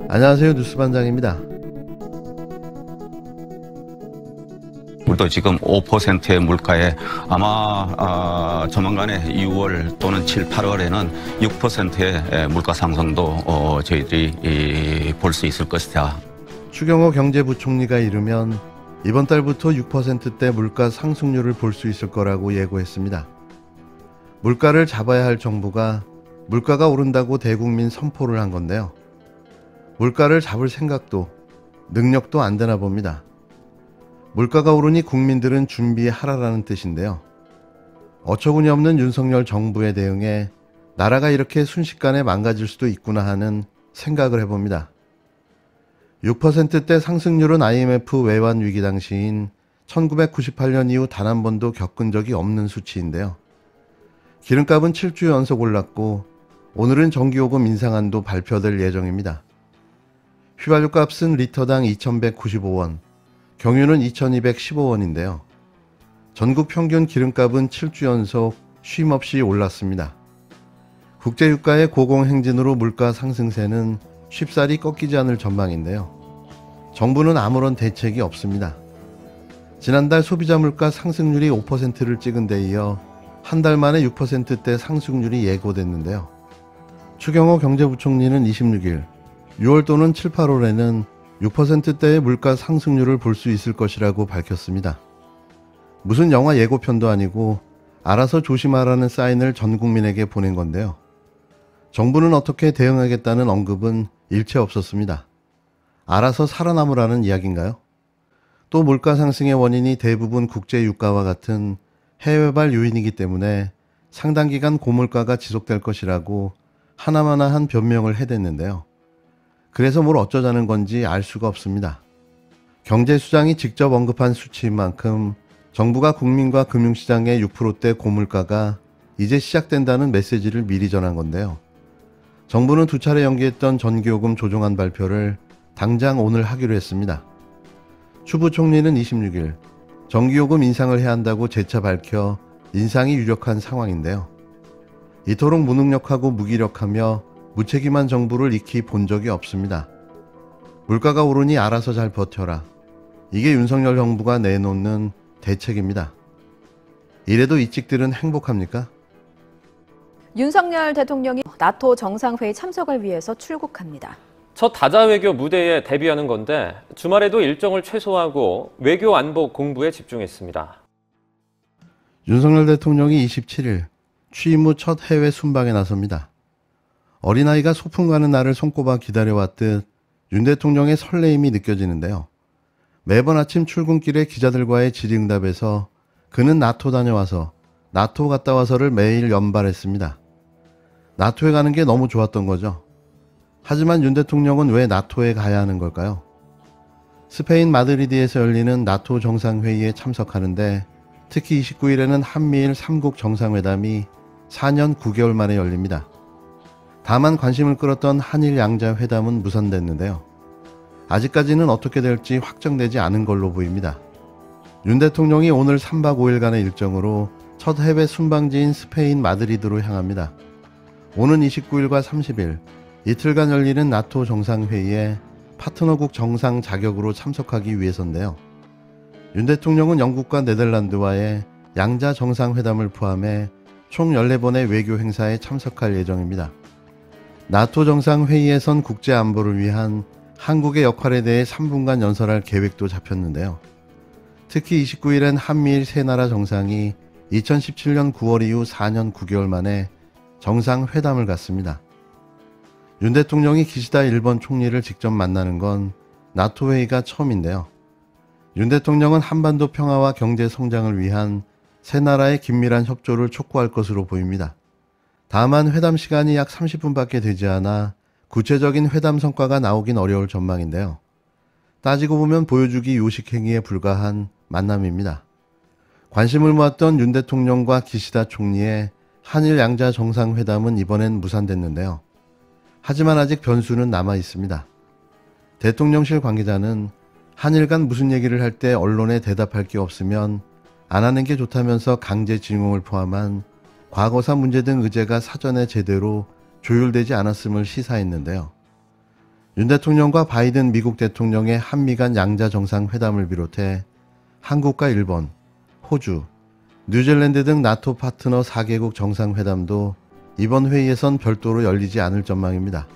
안녕하세요. 뉴스반장입니다. 또 지금 5%의 물가에 아마 조만간에 6월 또는 7, 8월에는 6%의 물가 상승도 저희들이 볼 수 있을 것이다. 추경호 경제부총리가 이르면 이번 달부터 6%대 물가 상승률을 볼 수 있을 거라고 예고했습니다. 물가를 잡아야 할 정부가 물가가 오른다고 대국민 선포를 한 건데요. 물가를 잡을 생각도 능력도 안 되나 봅니다. 물가가 오르니 국민들은 준비하라라는 뜻인데요. 어처구니 없는 윤석열 정부의 대응에 나라가 이렇게 순식간에 망가질 수도 있구나 하는 생각을 해봅니다. 6%대 상승률은 IMF 외환 위기 당시인 1998년 이후 단 한 번도 겪은 적이 없는 수치인데요. 기름값은 7주 연속 올랐고 오늘은 전기요금 인상안도 발표될 예정입니다. 휘발유 값은 리터당 2,195원, 경유는 2,215원인데요. 전국 평균 기름값은 7주 연속 쉼없이 올랐습니다. 국제유가의 고공행진으로 물가 상승세는 쉽사리 꺾이지 않을 전망인데요. 정부는 아무런 대책이 없습니다. 지난달 소비자 물가 상승률이 5%를 찍은 데 이어 한 달 만에 6%대 상승률이 예고됐는데요. 추경호 경제부총리는 26일 6월 또는 7, 8월에는 6%대의 물가 상승률을 볼 수 있을 것이라고 밝혔습니다. 무슨 영화 예고편도 아니고 알아서 조심하라는 사인을 전 국민에게 보낸 건데요. 정부는 어떻게 대응하겠다는 언급은 일체 없었습니다. 알아서 살아남으라는 이야기인가요? 또 물가 상승의 원인이 대부분 국제유가와 같은 해외발 요인이기 때문에 상당 기간 고물가가 지속될 것이라고 하나마나한 변명을 해댔는데요. 그래서 뭘 어쩌자는 건지 알 수가 없습니다. 경제수장이 직접 언급한 수치인 만큼 정부가 국민과 금융시장의 6%대 고물가가 이제 시작된다는 메시지를 미리 전한 건데요. 정부는 두 차례 연기했던 전기요금 조정안 발표를 당장 오늘 하기로 했습니다. 추 부총리는 26일 전기요금 인상을 해야 한다고 재차 밝혀 인상이 유력한 상황인데요. 이토록 무능력하고 무기력하며 무책임한 정부를 익히 본 적이 없습니다. 물가가 오르니 알아서 잘 버텨라. 이게 윤석열 정부가 내놓는 대책입니다. 이래도 이찍들은 행복합니까? 윤석열 대통령이 나토 정상회의 참석을 위해서 출국합니다. 첫 다자 외교 무대에 데뷔하는 건데 주말에도 일정을 최소화하고 외교 안보 공부에 집중했습니다. 윤석열 대통령이 27일 취임 후 첫 해외 순방에 나섭니다. 어린아이가 소풍 가는 날을 손꼽아 기다려왔듯 윤 대통령의 설레임이 느껴지는데요. 매번 아침 출근길에 기자들과의 질의응답에서 그는 나토 다녀와서, 나토 갔다 와서를 매일 연발했습니다. 나토에 가는 게 너무 좋았던 거죠. 하지만 윤 대통령은 왜 나토에 가야 하는 걸까요? 스페인 마드리드에서 열리는 나토 정상회의에 참석하는데 특히 29일에는 한미일 3국 정상회담이 4년 9개월 만에 열립니다. 다만 관심을 끌었던 한일 양자 회담은 무산됐는데요. 아직까지는 어떻게 될지 확정되지 않은 걸로 보입니다. 윤 대통령이 오늘 3박 5일간의 일정으로 첫 해외 순방지인 스페인 마드리드로 향합니다. 오는 29일과 30일 이틀간 열리는 나토 정상회의에 파트너국 정상 자격으로 참석하기 위해서인데요. 윤 대통령은 영국과 네덜란드와의 양자 정상회담을 포함해 총 14번의 외교 행사에 참석할 예정입니다. 나토 정상회의에선 국제안보를 위한 한국의 역할에 대해 3분간 연설할 계획도 잡혔는데요. 특히 29일엔 한미일 세 나라 정상이 2017년 9월 이후 4년 9개월 만에 정상회담을 갖습니다. 윤 대통령이 기시다 일본 총리를 직접 만나는 건 나토 회의가 처음인데요. 윤 대통령은 한반도 평화와 경제 성장을 위한 세 나라의 긴밀한 협조를 촉구할 것으로 보입니다. 다만 회담 시간이 약 30분밖에 되지 않아 구체적인 회담 성과가 나오긴 어려울 전망인데요. 따지고 보면 보여주기 요식 행위에 불과한 만남입니다. 관심을 모았던 윤 대통령과 기시다 총리의 한일 양자 정상회담은 이번엔 무산됐는데요. 하지만 아직 변수는 남아 있습니다. 대통령실 관계자는 한일 간 무슨 얘기를 할 때 언론에 대답할 게 없으면 안 하는 게 좋다면서 강제징용을 포함한 과거사 문제 등 의제가 사전에 제대로 조율되지 않았음을 시사했는데요. 윤 대통령과 바이든 미국 대통령의 한미 간 양자 정상회담을 비롯해 한국과 일본, 호주, 뉴질랜드 등 나토 파트너 4개국 정상회담도 이번 회의에선 별도로 열리지 않을 전망입니다.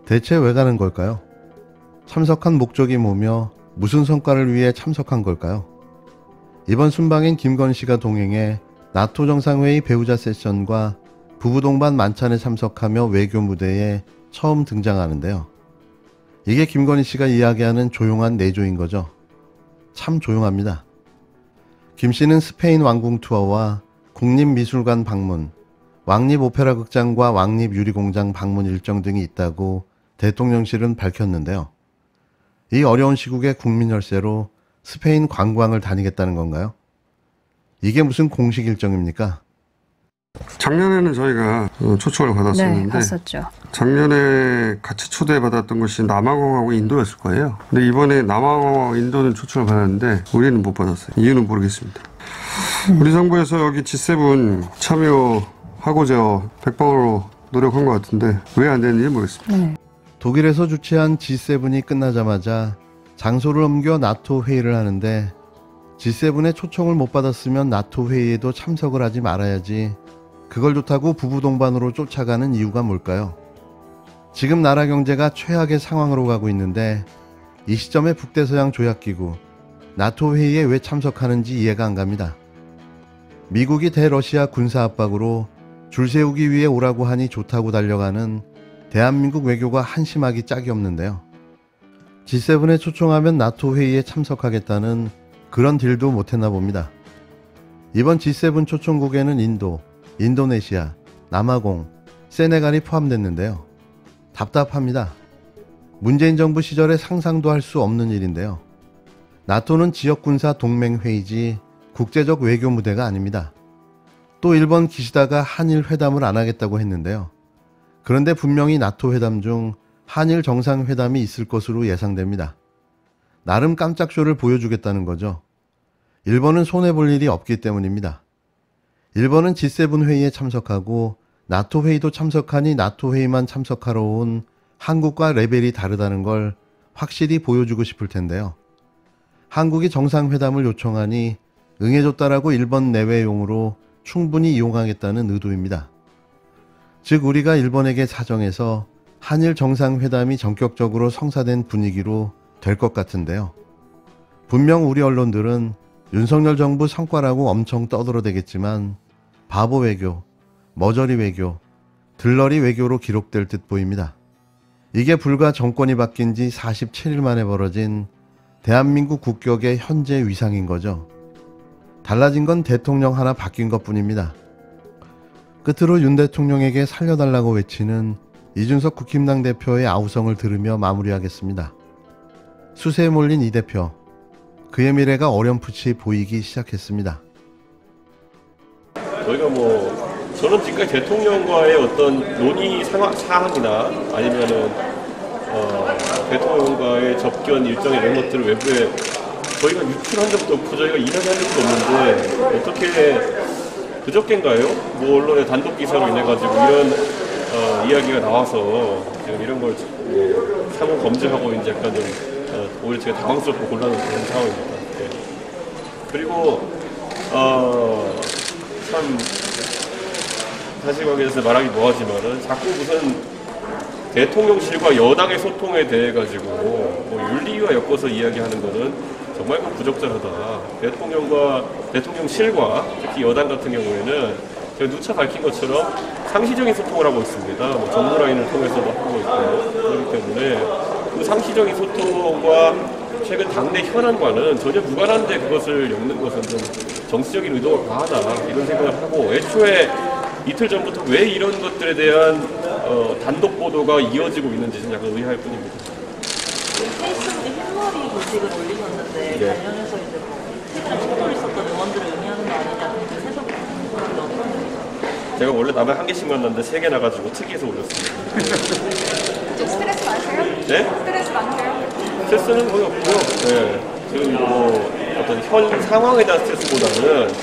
대체 왜 가는 걸까요? 참석한 목적이 뭐며 무슨 성과를 위해 참석한 걸까요? 이번 순방엔 김건희 씨가 동행해 나토 정상회의 배우자 세션과 부부 동반 만찬에 참석하며 외교 무대에 처음 등장하는데요. 이게 김건희 씨가 이야기하는 조용한 내조인 거죠. 참 조용합니다. 김 씨는 스페인 왕궁 투어와 국립미술관 방문, 왕립 오페라 극장과 왕립 유리공장 방문 일정 등이 있다고 대통령실은 밝혔는데요. 이 어려운 시국에 국민 혈세로 스페인 관광을 다니겠다는 건가요? 이게 무슨 공식 일정입니까? 작년에는 저희가 초청을 받았었는데, 네, 갔었죠. 작년에 같이 초대받았던 것이 남아공하고 인도였을 거예요. 근데 이번에 남아공하고 인도는 초청을 받았는데 우리는 못 받았어요. 이유는 모르겠습니다. 우리 정부에서 여기 G7 참여하고자 백방으로 노력한 것 같은데 왜 안 되는지 모르겠습니다. 네. 독일에서 주최한 G7이 끝나자마자 장소를 옮겨 나토 회의를 하는데 G7에 초청을 못 받았으면 나토 회의에도 참석을 하지 말아야지 그걸 좋다고 부부 동반으로 쫓아가는 이유가 뭘까요? 지금 나라 경제가 최악의 상황으로 가고 있는데 이 시점에 북대서양 조약기구 나토 회의에 왜 참석하는지 이해가 안 갑니다. 미국이 대러시아 군사 압박으로 줄 세우기 위해 오라고 하니 좋다고 달려가는 대한민국 외교가 한심하기 짝이 없는데요. G7에 초청하면 나토 회의에 참석하겠다는 그런 딜도 못했나 봅니다. 이번 G7 초청국에는 인도, 인도네시아, 남아공, 세네갈이 포함됐는데요. 답답합니다. 문재인 정부 시절에 상상도 할 수 없는 일인데요. 나토는 지역군사 동맹회의지 국제적 외교 무대가 아닙니다. 또 일본 기시다가 한일 회담을 안 하겠다고 했는데요. 그런데 분명히 나토 회담 중 한일 정상회담이 있을 것으로 예상됩니다. 나름 깜짝 쇼를 보여주겠다는 거죠. 일본은 손해볼 일이 없기 때문입니다. 일본은 G7 회의에 참석하고 나토 회의도 참석하니 나토 회의만 참석하러 온 한국과 레벨이 다르다는 걸 확실히 보여주고 싶을 텐데요. 한국이 정상회담을 요청하니 응해줬다라고 일본 내외용으로 충분히 이용하겠다는 의도입니다. 즉 우리가 일본에게 사정해서 한일 정상회담이 전격적으로 성사된 분위기로 될 것 같은데요. 분명 우리 언론들은 윤석열 정부 성과라고 엄청 떠들어대겠지만 바보 외교, 머저리 외교, 들러리 외교로 기록될 듯 보입니다. 이게 불과 정권이 바뀐 지 47일 만에 벌어진 대한민국 국격의 현재 위상인 거죠. 달라진 건 대통령 하나 바뀐 것뿐입니다. 끝으로 윤 대통령에게 살려달라고 외치는 이준석 국힘당 대표의 아우성을 들으며 마무리하겠습니다. 수세에 몰린 이 대표, 그의 미래가 어렴풋이 보이기 시작했습니다. 저희가 저는 지금까지 대통령과의 어떤 논의 사항이나 아니면은 대통령과의 접견 일정 이런 것들을 외부에 저희가 유출한 적도 없고 저희가 이야기한 적도 없는데 어떻게 그저께인가요? 언론의 단독 기사로 인해 가지고 이런 이야기가 나와서 지금 이런 걸 상호 검증하고 이제 약간 좀 오히려 제가 당황스럽고 곤란한 그런 상황입니다. 네. 그리고 참 사실관계에서 말하기 뭐하지만은 자꾸 무슨 대통령실과 여당의 소통에 대해 가지고 윤리와 엮어서 이야기하는 거는 정말 부적절하다. 대통령실과 특히 여당 같은 경우에는 제가 누차 밝힌 것처럼 상시적인 소통을 하고 있습니다. 정무 라인을 통해서도 하고 있고 그렇기 때문에 그 상시적인 소통과 최근 당내 현안과는 전혀 무관한데 그것을 엮는 것은 좀 정치적인 의도가 과하다 이런 생각을 하고 애초에 이틀 전부터 왜 이런 것들에 대한 단독 보도가 이어지고 있는지는 약간 의아할 뿐입니다. 페이스북에 흰머리 글식을 올리셨는데 네. 관련해서 이제 최근에 충돌이 있었던 의원들을 의미하는 거 아니냐는 해석이 있는데 어떤 의미입니까? 제가 원래 남에 한 개씩 만났는데 3개 나가지고 특이해서 올렸습니다. 좀 스트레스 많으세요? 네? 스트레스 많으세요? 스트레스는 거의 없고요. 네. 지금 어떤 현 상황에 대한 스트레스보다는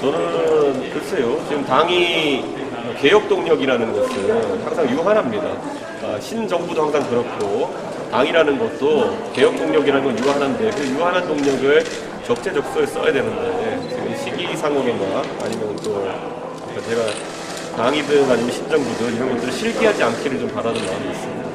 저는 저는 글쎄요. 지금 당이 개혁 동력이라는 것은 항상 유한합니다. 신정부도 항상 그렇고 당이라는 것도 개혁 동력이라는 건 유한한데 그 유한한 동력을 적재적소에 써야 되는데 지금 시기상으로나 아니면 또 제가 당이든 아니면 신정부든 이런 것들을 실기하지 않기를 좀 바라는 마음이 있습니다.